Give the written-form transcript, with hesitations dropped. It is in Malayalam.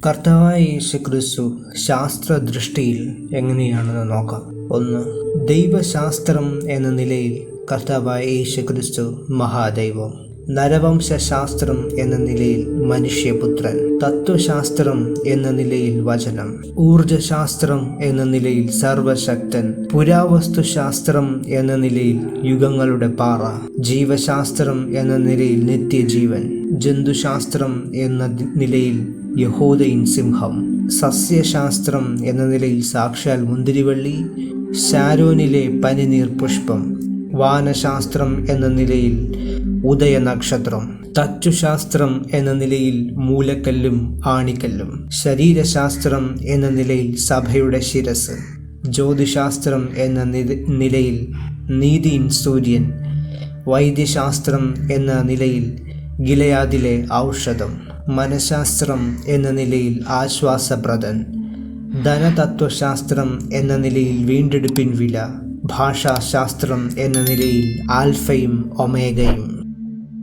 കർത്താവായ യേശുക്രിസ്തു ശാസ്ത്രദൃഷ്ടിയിൽ എങ്ങനെയാണെന്ന് നോക്കാം. 1. ദൈവശാസ്ത്രം എന്ന നിലയിൽ കർത്താവായ യേശുക്രിസ്തു മഹാദൈവം. നരവംശാസ്ത്രം എന്ന നിലയിൽ മനുഷ്യപുത്രൻ. തത്വശാസ്ത്രം എന്ന നിലയിൽ വചനം. ഊർജശാസ്ത്രം എന്ന നിലയിൽ സർവശക്തൻ. പുരാവസ്തുശാസ്ത്രം എന്ന നിലയിൽ യുഗങ്ങളുടെ പാറ. ജീവശാസ്ത്രം എന്ന നിലയിൽ നിത്യജീവൻ. ജന്തുശാസ്ത്രം എന്ന നിലയിൽ യഹോദയിൻ സിംഹം. സസ്യശാസ്ത്രം എന്ന നിലയിൽ സാക്ഷാൽ മുന്തിരിവള്ളി, ശാരോനിലെ പനിനീർ പുഷ്പം. വാനശാസ്ത്രം എന്ന നിലയിൽ ഉദയനക്ഷത്രം. തച്ചുശാസ്ത്രം എന്ന നിലയിൽ മൂലക്കല്ലും ആണിക്കല്ലും. ശരീരശാസ്ത്രം എന്ന നിലയിൽ സഭയുടെ ശിരസ്. ജ്യോതിശാസ്ത്രം എന്ന നിലയിൽ നീതിയിൻ സൂര്യൻ. വൈദ്യശാസ്ത്രം എന്ന നിലയിൽ ഗിലയാദിലെ ഔഷധം. മനഃശാസ്ത്രം എന്ന നിലയിൽ ആശ്വാസപ്രദൻ. ധനതത്വശാസ്ത്രം എന്ന നിലയിൽ വീണ്ടെടുപ്പിൻ വില. ഭാഷാശാസ്ത്രം എന്ന നിലയിൽ ആൽഫയും ഒമേഗയും.